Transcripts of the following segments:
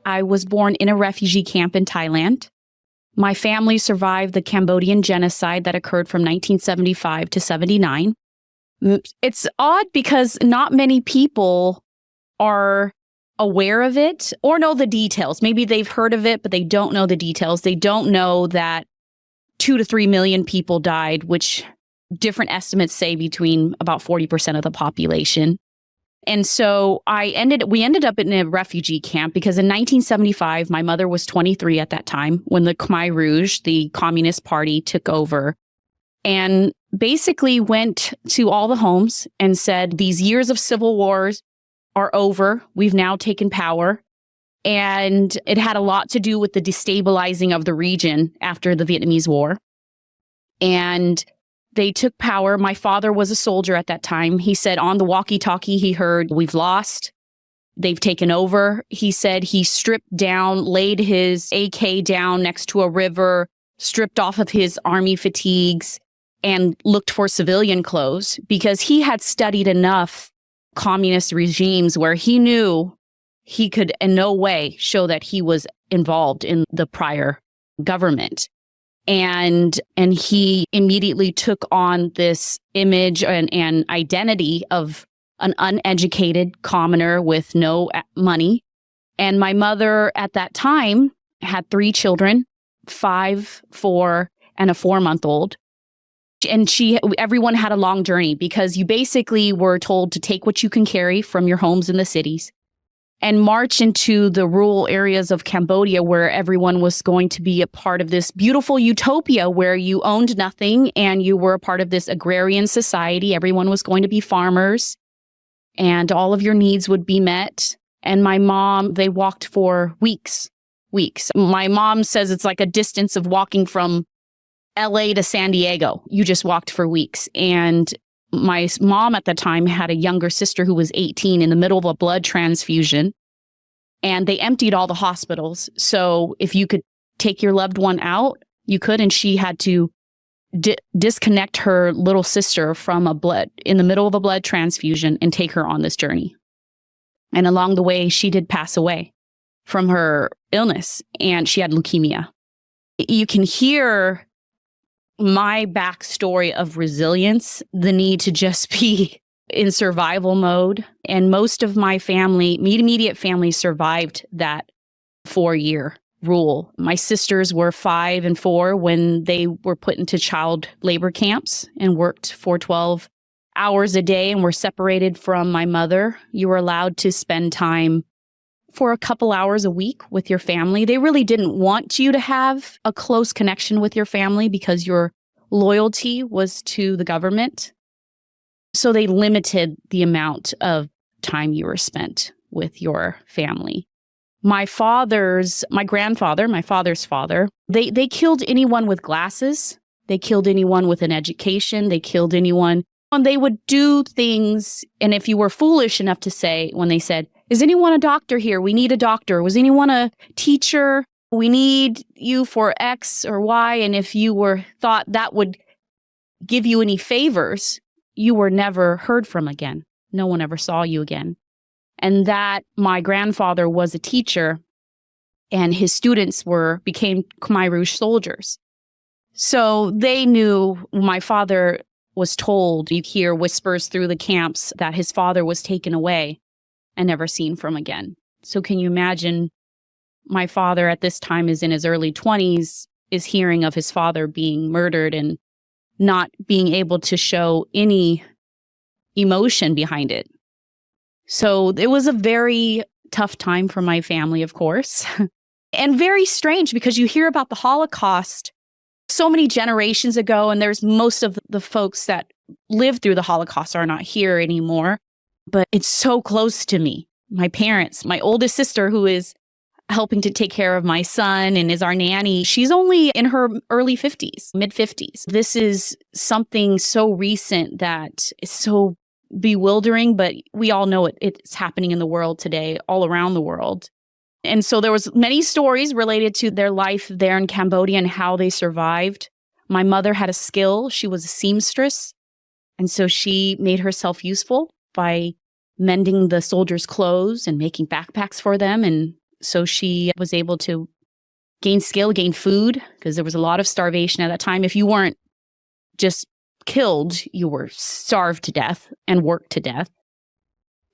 I was born in a refugee camp in Thailand. My family survived the Cambodian genocide that occurred from 1975 to 79. It's odd because not many people are aware of it or know the details. Maybe they've heard of it, but they don't know the details. They don't know that 2 to 3 million people died, which different estimates say between about 40% of the population. And so we ended up in a refugee camp because in 1975, my mother was 23 at that time when the Khmer Rouge, the Communist Party, took over and basically went to all the homes and said, these years of civil wars are over. We've now taken power. And it had a lot to do with the destabilizing of the region after the Vietnamese War. And they took power. My father was a soldier at that time. He said on the walkie-talkie, he heard, we've lost. They've taken over. He said he stripped down, laid his AK down next to a river, stripped off of his army fatigues, and looked for civilian clothes because he had studied enough communist regimes where he knew he could in no way show that he was involved in the prior government. And he immediately took on this image and identity of an uneducated commoner with no money. And my mother at that time had 3 children, 5, 4, and a 4-month-old. And everyone had a long journey because you basically were told to take what you can carry from your homes in the cities and march into the rural areas of Cambodia where everyone was going to be a part of this beautiful utopia where you owned nothing and you were a part of this agrarian society. Everyone was going to be farmers and all of your needs would be met. And my mom, they walked for weeks. My mom says it's like a distance of walking from LA to San Diego. You just walked for weeks. And my mom at the time had a younger sister who was 18 in the middle of a blood transfusion, and they emptied all the hospitals. So if you could take your loved one out, you could, and she had to disconnect her little sister from in the middle of a blood transfusion and take her on this journey. And along the way, she did pass away from her illness, and she had leukemia. You can hear my backstory of resilience, the need to just be in survival mode. And most of my family, immediate family, survived that 4-year rule. My sisters were 5 and 4 when they were put into child labor camps and worked for 12 hours a day and were separated from my mother. You were allowed to spend time for a couple hours a week with your family. They really didn't want you to have a close connection with your family because your loyalty was to the government. So they limited the amount of time you were spent with your family. My father's father, they killed anyone with glasses. They killed anyone with an education. They killed anyone. And they would do things. And if you were foolish enough to say, when they said, is anyone a doctor here? We need a doctor. Was anyone a teacher? We need you for X or Y. And if you thought that would give you any favors, you were never heard from again. No one ever saw you again. And that my grandfather was a teacher and his students became Khmer Rouge soldiers. So they knew. My father was told, you hear whispers through the camps that his father was taken away and never seen from again. So can you imagine, my father at this time is in his early 20s, is hearing of his father being murdered and not being able to show any emotion behind it. So it was a very tough time for my family, of course, and very strange because you hear about the Holocaust so many generations ago, and there's most of the folks that lived through the Holocaust are not here anymore, but it's so close to me. My parents, my oldest sister, who is helping to take care of my son and is our nanny, she's only in her early 50s, mid 50s. This is something so recent that is so bewildering, but we all know it's happening in the world today, all around the world. And so there was many stories related to their life there in Cambodia and how they survived. My mother had a skill. She was a seamstress. And so she made herself useful by mending the soldiers' clothes and making backpacks for them and So she was able to gain skill, gain food, because there was a lot of starvation at that time. If you weren't just killed, you were starved to death and worked to death.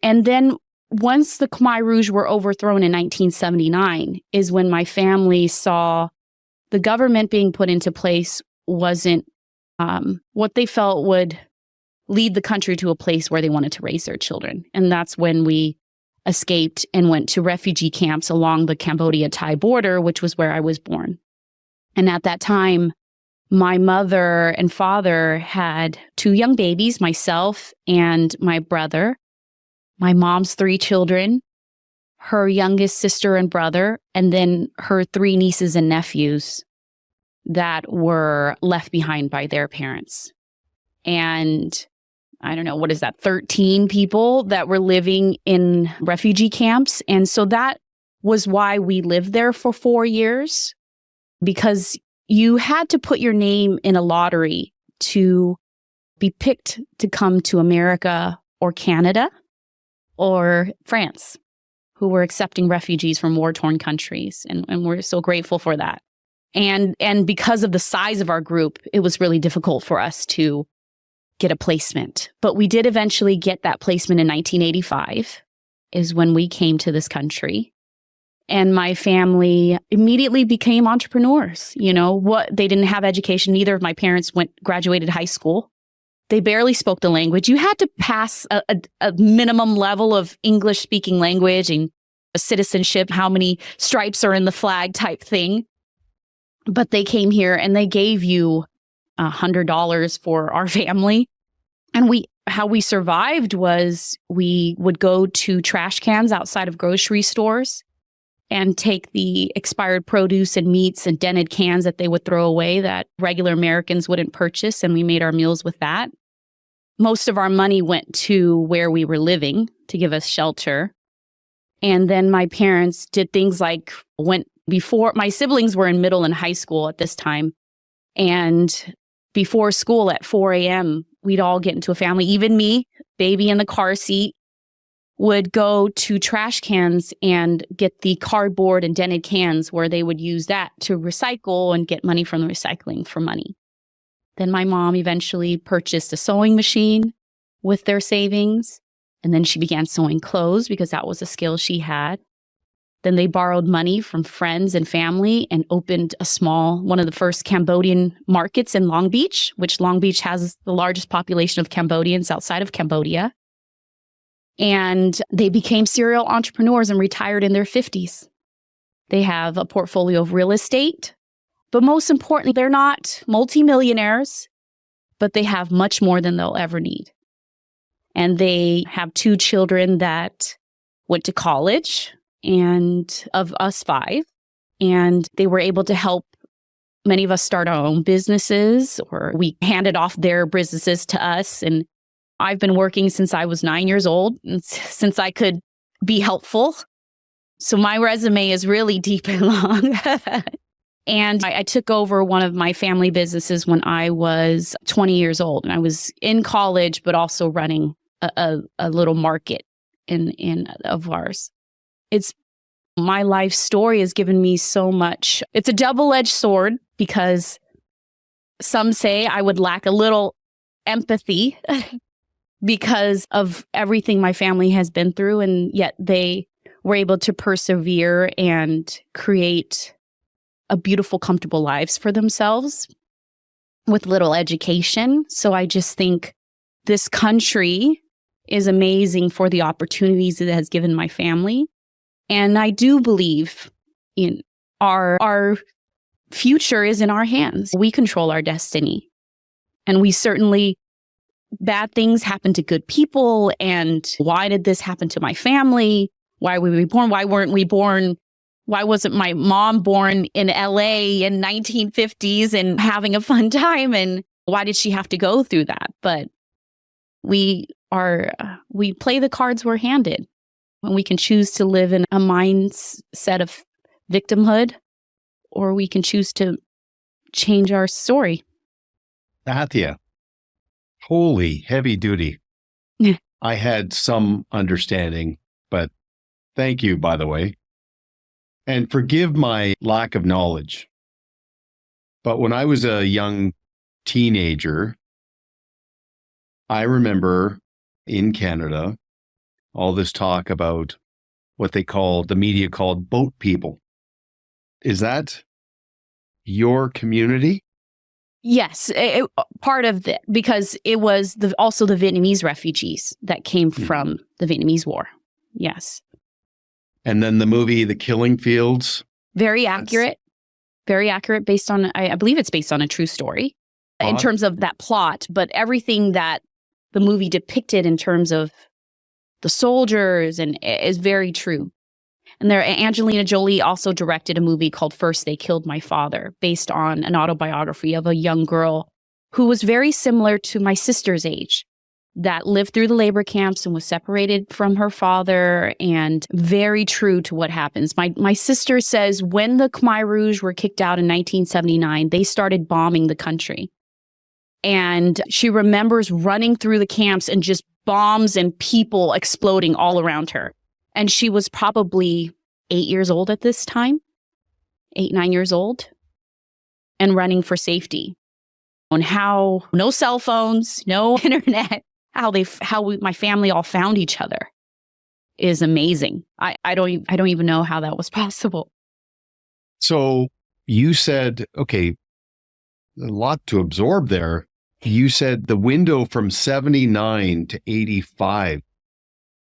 And then once the Khmer Rouge were overthrown in 1979 is when my family saw the government being put into place wasn't what they felt would lead the country to a place where they wanted to raise their children. And that's when we escaped and went to refugee camps along the Cambodia-Thai border, which was where I was born. And at that time, my mother and father had 2 young babies, myself and my brother, my mom's 3 children, her youngest sister and brother, and then her 3 nieces and nephews that were left behind by their parents. And I don't know, what is that, 13 people that were living in refugee camps. And so that was why we lived there for 4 years, because you had to put your name in a lottery to be picked to come to America or Canada or France, who were accepting refugees from war-torn countries. And we're so grateful for that. And because of the size of our group, it was really difficult for us to get a placement. But we did eventually get that placement in 1985, is when we came to this country. And my family immediately became entrepreneurs. They didn't have education. Neither of my parents graduated high school. They barely spoke the language. You had to pass a minimum level of English speaking language and a citizenship, how many stripes are in the flag type thing. But they came here and they gave you $100 for our family. And how we survived was we would go to trash cans outside of grocery stores and take the expired produce and meats and dented cans that they would throw away that regular Americans wouldn't purchase. And we made our meals with that. Most of our money went to where we were living to give us shelter. And then my parents did things like before my siblings were in middle and high school at this time. And before school at 4 a.m., we'd all get into a family, even me, baby in the car seat, would go to trash cans and get the cardboard and dented cans where they would use that to recycle and get money from the recycling for money. Then my mom eventually purchased a sewing machine with their savings. And then she began sewing clothes because that was a skill she had. Then they borrowed money from friends and family and opened one of the first Cambodian markets in Long Beach, which Long Beach has the largest population of Cambodians outside of Cambodia. And they became serial entrepreneurs and retired in their 50s. They have a portfolio of real estate, but most importantly, they're not multimillionaires, but they have much more than they'll ever need. And they have 2 children that went to college, and of us 5, and they were able to help many of us start our own businesses, or we handed off their businesses to us. And I've been working since I was 9 years old, since I could be helpful. So my resume is really deep and long. And I took over one of my family businesses when I was 20 years old, and I was in college, but also running a little market of ours. My life story has given me so much. It's a double-edged sword because some say I would lack a little empathy because of everything my family has been through, and yet they were able to persevere and create a beautiful, comfortable lives for themselves with little education. So I just think this country is amazing for the opportunities it has given my family. And I do believe in our future is in our hands. We control our destiny. And bad things happen to good people. And why did this happen to my family? Why were we born? Why weren't we born? Why wasn't my mom born in LA in 1950s and having a fun time? And why did she have to go through that? But we play the cards we're handed. And we can choose to live in a mindset of victimhood, or we can choose to change our story. Sathya, holy heavy duty. Yeah. I had some understanding, but thank you, by the way. And forgive my lack of knowledge, but when I was a young teenager, I remember in Canada, all this talk about what the media called boat people. Is that your community? Yes, part of it, because it was also the Vietnamese refugees that came from the Vietnamese War. Yes. And then the movie, The Killing Fields. Very accurate. Very accurate, based on, I believe it's based on a true story in terms of that plot, but everything that the movie depicted in terms of the soldiers and is very true. And Angelina Jolie also directed a movie called First They Killed My Father, based on an autobiography of a young girl who was very similar to my sister's age, that lived through the labor camps and was separated from her father, and very true to what happens. My sister says when the Khmer Rouge were kicked out in 1979, they started bombing the country. And she remembers running through the camps and just bombs and people exploding all around her. And she was probably 8 years old at this time, 9 years old, and running for safety. On how no cell phones, no internet, my family all found each other is amazing. I don't even know how that was possible. So you said, okay, a lot to absorb there. You said the window from 79 to 85.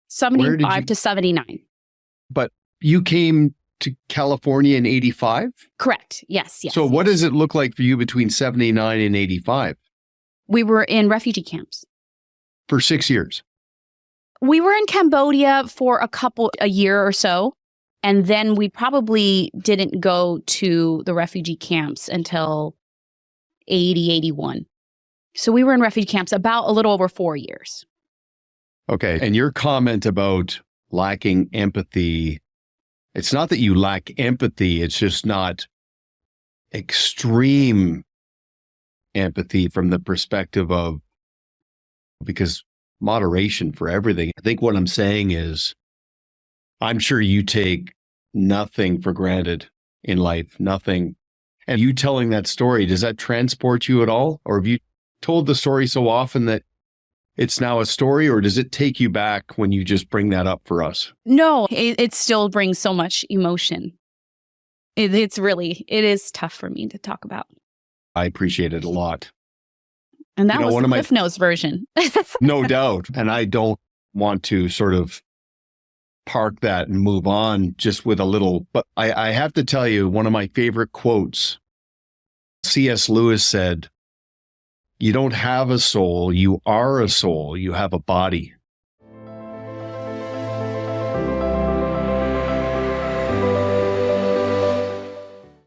75 to 79. But you came to California in 85? Correct. Yes. So what does it look like for you between 79 and 85? We were in refugee camps. For 6 years? We were in Cambodia for a year or so. And then we probably didn't go to the refugee camps until 80, 81. So we were in refugee camps about a little over 4 years. Okay. And your comment about lacking empathy, it's not that you lack empathy, it's just not extreme empathy from the perspective of, because moderation for everything. I think what I'm saying is, I'm sure you take nothing for granted in life, nothing. And you telling that story, does that transport you at all? Or have you told the story so often that it's now a story, or does it take you back when you just bring that up for us? No, it still brings so much emotion. It is tough for me to talk about. I appreciate it a lot. And that was the Cliff Notes version. No doubt. And I don't want to sort of park that and move on just with a little, but I have to tell you, one of my favorite quotes, C.S. Lewis said, "You don't have a soul, you are a soul, you have a body."